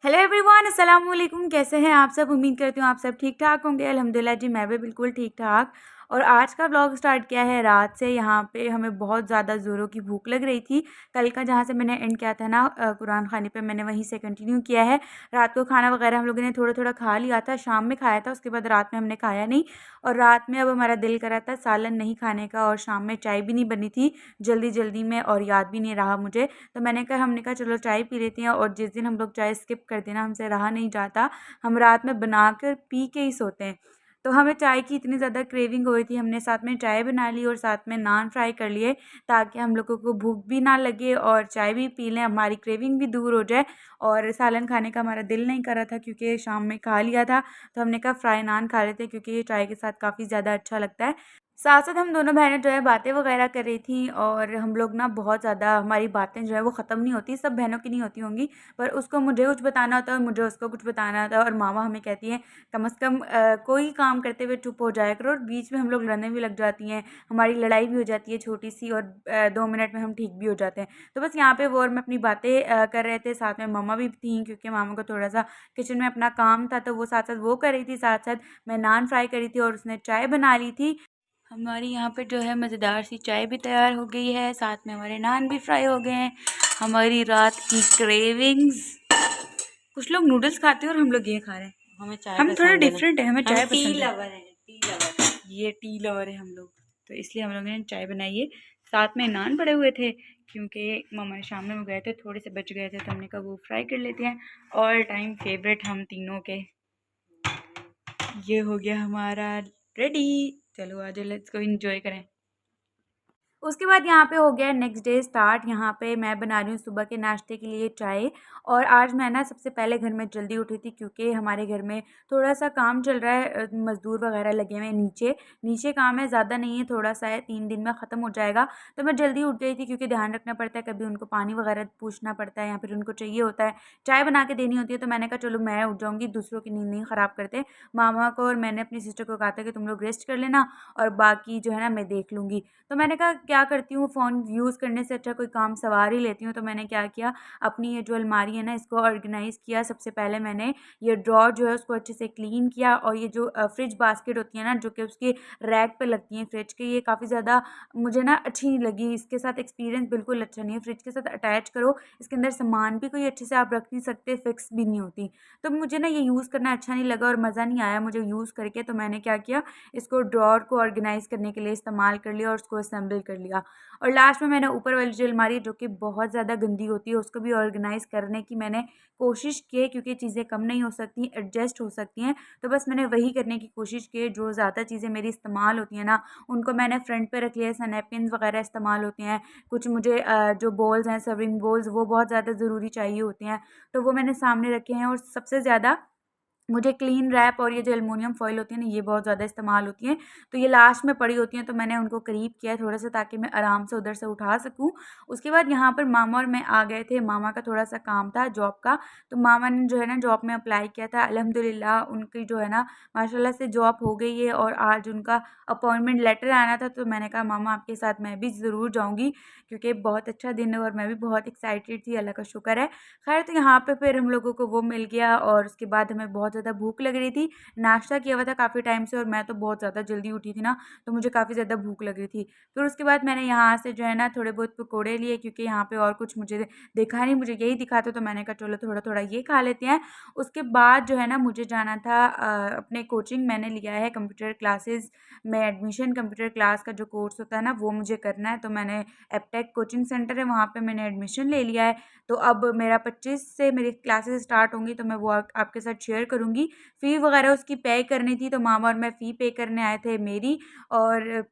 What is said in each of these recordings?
Hello everyone, अस्सलाम वालेकुम। कैसे हैं आप सब? उम्मीद करती हूँ आप सब ठीक ठाक होंगे। अल्हम्दुलिल्लाह जी, मैं भी बिल्कुल ठीक ठाक। और आज का ब्लॉग स्टार्ट किया है रात से। यहाँ पे हमें बहुत ज़्यादा ज़ोरों की भूख लग रही थी। कल का जहाँ से मैंने एंड किया था ना कुरान खाने पे, मैंने वहीं से कंटिन्यू किया है। रात को खाना वगैरह हम लोगों ने थोड़ा थोड़ा खा लिया था, शाम में खाया था, उसके बाद रात में हमने खाया नहीं। और रात में अब हमारा दिल करा था सालन नहीं खाने का, और शाम में चाय भी नहीं बनी थी जल्दी जल्दी में, और याद भी नहीं रहा मुझे। तो हमने कहा चलो चाय पी लेते हैं। और जिस दिन हम लोग चाय स्किप करते हैं ना, हमसे रहा नहीं जाता, हम रात में बना कर पी के ही सोते हैं। तो हमें चाय की इतनी ज़्यादा क्रेविंग हो रही थी, हमने साथ में चाय बना ली और साथ में नान फ्राई कर लिए, ताकि हम लोगों को भूख भी ना लगे और चाय भी पी लें, हमारी क्रेविंग भी दूर हो जाए। और सालन खाने का हमारा दिल नहीं कर रहा था क्योंकि शाम में खा लिया था। तो हमने कहा फ्राई नान खा लेते हैं, क्योंकि ये चाय के साथ काफ़ी ज़्यादा अच्छा लगता है। साथ-साथ हम दोनों बहनें जो है बातें वगैरह कर रही थी, और हम लोग ना बहुत ज़्यादा, हमारी बातें जो है वो ख़त्म नहीं होती, सब बहनों की नहीं होती होंगी, पर उसको मुझे कुछ बताना होता है और मुझे उसको कुछ बताना होता है। और मामा हमें कहती हैं कम से कम कोई काम करते हुए चुप हो जाया करो। और बीच में हम लोग लड़ने भी लग जाती हैं, हमारी लड़ाई भी हो जाती है छोटी-सी, और 2 मिनट में हम ठीक भी हो जाते हैं। तो बस यहाँ पे वो और मैं अपनी बातें कर रहे थे, साथ में मम्मा भी थीं, क्योंकि मामा को थोड़ा-सा किचन में अपना काम था, तो वो साथ-साथ वो कर रही थी, साथ-साथ मैं नान फ्राई कर रही थी और उसने चाय बना ली थी। हमारी यहाँ पे जो है मज़ेदार सी चाय भी तैयार हो गई है, साथ में हमारे नान भी फ्राई हो गए हैं। हमारी रात की क्रेविंग्स, कुछ लोग नूडल्स खाते हैं और हम लोग ये खा रहे हैं। हमें चाय हम थोड़ा पसंद है ना। डिफरेंट है, हमें हम चाय टी पसंद है। लवर हैं, टी लवर। ये टी लवर है हम लोग, तो इसलिए हम लोगों ने चाय बनाई है। साथ में नान पड़े हुए थे, क्योंकि मामा शाम में वो गए थे, थोड़े से बच गए थे, तो हमने कहा वो फ्राई कर लेते हैं। ऑल टाइम फेवरेट हम तीनों के। ये हो गया हमारा रेडी। चलो आज लेट्स गो एंजॉय करें। उसके बाद यहाँ पे हो गया नेक्स्ट डे स्टार्ट। यहाँ पे मैं बना रही हूँ सुबह के नाश्ते के लिए चाय। और आज मैं ना सबसे पहले घर में जल्दी उठी थी, क्योंकि हमारे घर में थोड़ा-सा काम चल रहा है, मज़दूर वगैरह लगे हुए हैं नीचे। नीचे काम है, ज़्यादा नहीं है, थोड़ा-सा है, 3 दिन में ख़त्म हो जाएगा। तो मैं जल्दी उठ गई थी, क्योंकि ध्यान रखना पड़ता है, कभी उनको पानी वगैरह पूछना पड़ता है या फिर उनको चाहिए होता है, चाय बना के देनी होती है। तो मैंने कहा चलो मैं उठ जाऊँगी, दूसरों की नींद नहीं ख़राब करते। मामा को और मैंने अपनी सिस्टर को कहा था कि तुम लोग रेस्ट कर लेना, और बाकी जो है ना मैं देख लूँगी। तो मैंने कहा क्या करती हूँ, फ़ोन यूज़ करने से अच्छा कोई काम सवार ही लेती हूँ। तो मैंने क्या किया, अपनी ये जो अलमारी है ना, इसको ऑर्गेनाइज़ किया। सबसे पहले मैंने ये ड्रॉर जो है उसको अच्छे से क्लीन किया, और ये जो फ्रिज बास्केट होती है ना, जो कि उसके रैक पे लगती हैं फ्रिज के, ये काफ़ी ज़्यादा मुझे ना अच्छी नहीं लगी। इसके साथ एक्सपीरियंस बिल्कुल अच्छा नहीं है। फ्रिज के साथ अटैच करो, इसके अंदर सामान भी कोई अच्छे से आप रख नहीं सकते, फिक्स भी नहीं होती। तो मुझे ना ये यूज़ करना अच्छा नहीं लगा और मज़ा नहीं आया मुझे यूज़ करके। तो मैंने क्या किया, इसको ड्रॉर को ऑर्गेनाइज़ करने के लिए इस्तेमाल कर लिया और उसको असेंबल कर लिया। और लास्ट में मैंने ऊपर वाली जो अलमारी है, जो कि बहुत ज़्यादा गंदी होती है, उसको भी ऑर्गेनाइज़ करने की मैंने कोशिश की है, क्योंकि चीज़ें कम नहीं हो सकती, एडजस्ट हो सकती हैं। तो बस मैंने वही करने की कोशिश की है। जो ज़्यादा चीज़ें मेरी इस्तेमाल होती हैं ना, उनको मैंने फ्रंट पे रख लिया है। जैसे नैपकिन्स वगैरह इस्तेमाल होते हैं, कुछ मुझे जो बोल्स हैं, सर्विंग बोल्स, वो बहुत ज़्यादा ज़रूरी चाहिए होते हैं, तो वो मैंने सामने रखे हैं। और सबसे ज़्यादा मुझे क्लीन रैप और ये जो एल्युमिनियम फॉइल होती है ना, ये बहुत ज़्यादा इस्तेमाल होती हैं। तो ये लास्ट में पड़ी होती हैं, तो मैंने उनको करीब किया है थोड़ा-सा, ताकि मैं आराम से उधर से उठा सकूँ। उसके बाद यहाँ पर मामा और मैं आ गए थे। मामा का थोड़ा-सा काम था जॉब का, तो मामा ने जो है ना जॉब में अप्लाई किया था। अल्हम्दुलिल्लाह उनकी जो है ना माशाल्लाह से जॉब हो गई है, और आज उनका अपॉइंटमेंट लेटर आना था। तो मैंने कहा मामा आपके साथ मैं भी ज़रूर जाऊँगी, क्योंकि बहुत अच्छा दिन है और मैं भी बहुत एक्साइटेड थी, अल्लाह का शुक्र है। ख़ैर, तो यहाँ पे फिर हम लोगों को वो मिल गया, और उसके बाद हमें बहुत ज़्यादा भूख लग रही थी। नाश्ता किया हुआ था काफ़ी टाइम से, और मैं तो बहुत ज़्यादा जल्दी उठी थी ना, तो मुझे काफ़ी ज़्यादा भूख लग रही थी। फिर उसके बाद मैंने यहाँ से जो है ना थोड़े बहुत पकोड़े लिए, क्योंकि यहाँ पे और कुछ मुझे दिखा नहीं, मुझे यही दिखा था। तो मैंने कहा चलो थोड़ा-थोड़ा ये खा लेते हैं। उसके बाद जो है ना मुझे जाना था अपने कोचिंग, मैंने लिया है कंप्यूटर क्लासेस में एडमिशन। कंप्यूटर क्लास का जो कोर्स होता है ना, वो मुझे करना है। तो मैंने एपटेक कोचिंग सेंटर है, वहाँ पे मैंने एडमिशन ले लिया है। तो अब मेरा 25 से मेरी क्लासेस स्टार्ट होंगी, तो मैं वो आपके साथ शेयर करूँगी। फ़ी वगैरह उसकी पे करनी थी, तो मामा और मैं फ़ी पे करने आए थे मेरी, और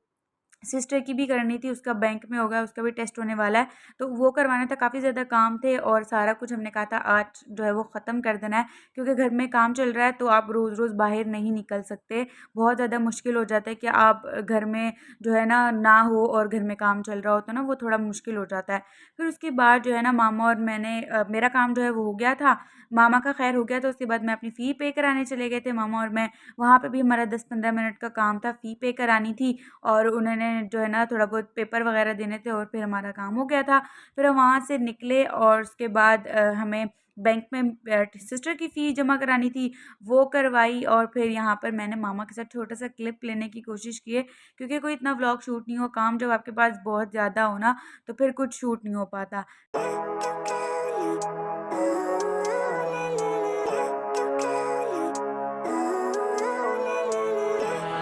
सिस्टर की भी करनी थी, उसका बैंक में होगा, उसका भी टेस्ट होने वाला है, तो वो करवाना था। काफ़ी ज़्यादा काम थे, और सारा कुछ हमने कहा था आज जो है वो ख़त्म कर देना है, क्योंकि घर में काम चल रहा है, तो आप रोज़-रोज़ बाहर नहीं निकल सकते। बहुत ज़्यादा मुश्किल हो जाता है कि आप घर में जो है ना हो और घर में काम चल रहा हो, तो ना वो थोड़ा मुश्किल हो जाता है। फिर उसके बाद जो है ना मामा और मैंने मेरा काम जो है वो हो गया था, मामा का ख़ैर हो गया। तो उसके बाद मैं अपनी फ़ी पे कराने चले गए थे मामा और मैं। वहाँ पे भी हमारा 10-15 मिनट का काम था, फ़ी पे करानी थी, और उन्होंने मैंने जो है ना थोड़ा बहुत पेपर वगैरह देने थे और फिर हमारा काम हो गया था। फिर हम वहाँ से निकले और उसके बाद हमें बैंक में सिस्टर की फ़ीस जमा करानी थी, वो करवाई और फिर यहाँ पर मैंने मामा के साथ छोटा-सा क्लिप लेने की कोशिश की है, क्योंकि कोई इतना व्लॉग शूट नहीं हो, काम जब आपके पास बहुत ज़्यादा हो ना, तो फिर कुछ शूट नहीं हो पाता।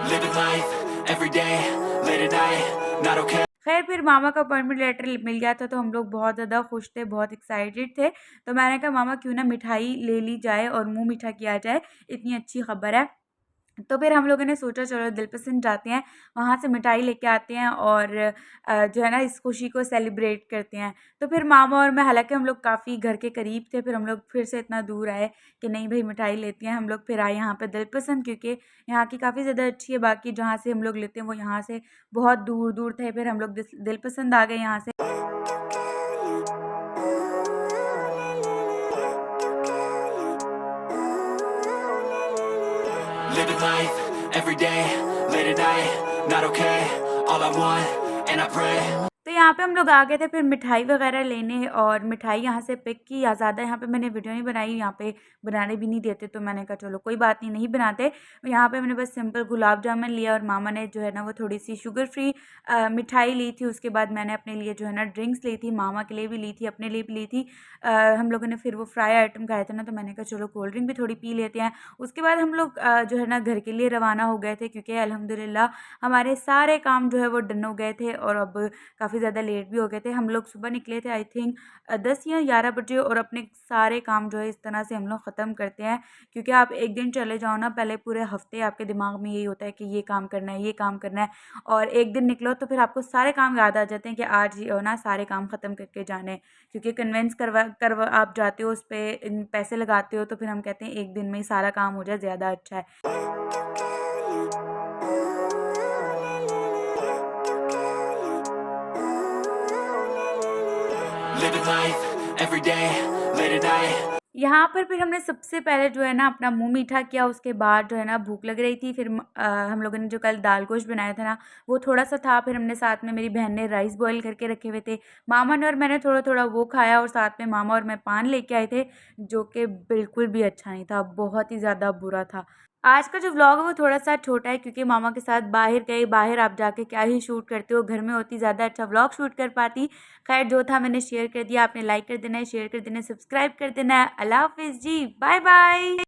Living life every day, late at night, not okay. खैर फिर मामा का अपॉइंटमेंट लेटर मिल गया था, तो हम लोग बहुत ज़्यादा खुश थे, बहुत एक्साइटेड थे। तो मैंने कहा मामा क्यों ना मिठाई ले ली जाए और मुँह मीठा किया जाए, इतनी अच्छी खबर है। तो फिर हम लोगों ने सोचा चलो दिलपसंद जाते हैं, वहाँ से मिठाई लेके आते हैं और जो है ना इस खुशी को सेलिब्रेट करते हैं। तो फिर मामा और मैं, हालाँकि हम लोग काफ़ी घर के करीब थे, फिर हम लोग फिर से इतना दूर आए कि नहीं भई मिठाई लेते हैं। हम लोग फिर आए यहाँ पे दिलपसंद, क्योंकि यहाँ की काफ़ी ज़्यादा अच्छी है, बाकी जहाँ से हम लोग लेते हैं वो यहाँ से बहुत दूर-दूर थे। फिर हम लोग दिलपसंद आ गए यहाँ से। Living life every day, late at night, not okay. All I want, and I pray. तो यहाँ पे हम लोग आ गए थे फिर मिठाई वगैरह लेने, और मिठाई यहाँ से पिक की। या ज़्यादा यहाँ पे मैंने वीडियो नहीं बनाई, यहाँ पे बनाने भी नहीं देते, तो मैंने कहा चलो कोई बात नहीं, नहीं बनाते। यहाँ पे मैंने बस सिंपल गुलाब जामुन लिया और मामा ने जो है ना वो थोड़ी सी शुगर फ्री मिठाई ली थी। उसके बाद मैंने अपने लिए जो है ना ड्रिंक्स ली थी, मामा के लिए भी ली थी, अपने लिए भी ली थी। हम लोगों ने फिर वो फ्राई आइटम खाए थे ना, तो मैंने कहा चलो कोल्ड ड्रिंक भी थोड़ी पी लेते हैं। उसके बाद हम लोग जो है ना घर के लिए रवाना हो गए थे, क्योंकि अल्हम्दुलिल्लाह हमारे सारे काम जो है वो डन हो गए थे और अब काफ़ी ज़्यादा लेट भी हो गए थे। हम लोग सुबह निकले थे आई थिंक 10 या 11 बजे, और अपने सारे काम जो है इस तरह से हम लोग ख़त्म करते हैं, क्योंकि आप एक दिन चले जाओ ना, पहले पूरे हफ़्ते आपके दिमाग में यही होता है कि ये काम करना है, ये काम करना है, और एक दिन निकलो तो फिर आपको सारे काम याद आ जाते हैं कि आज ये हो ना सारे काम ख़त्म करके जाने हैं। क्योंकि कन्विंस करवा करवा आप जाते हो, उस पे पैसे लगाते हो, तो फिर हम कहते हैं एक दिन में ही सारा काम हो जाए ज़्यादा अच्छा है। Living life every day, late at night. यहाँ पर फिर हमने सबसे पहले जो है ना अपना मुँह मीठा किया, उसके बाद जो है ना भूख लग रही थी। फिर हम लोगों ने जो कल दाल गोश्त बनाया था ना, वो थोड़ा-सा था। फिर हमने साथ में, मेरी बहन ने राइस बॉयल करके रखे हुए थे। मामा ने और मैंने थोड़ा-थोड़ा वो खाया, और साथ में मामा और मैं पान लेके आए थे, जो कि बिल्कुल भी अच्छा नहीं था, बहुत ही ज़्यादा बुरा था। आज का जो व्लॉग है वो थोड़ा-सा छोटा है, क्योंकि मामा के साथ बाहर गए, बाहर आप जाके क्या ही शूट करते हो, घर में होती ज़्यादा अच्छा व्लॉग शूट कर पाती। खैर जो था मैंने शेयर कर दिया, आपने लाइक कर देना है, शेयर कर देना है, सब्सक्राइब कर देना है। अल्लाह हाफ़िज़ जी, बाय बाय।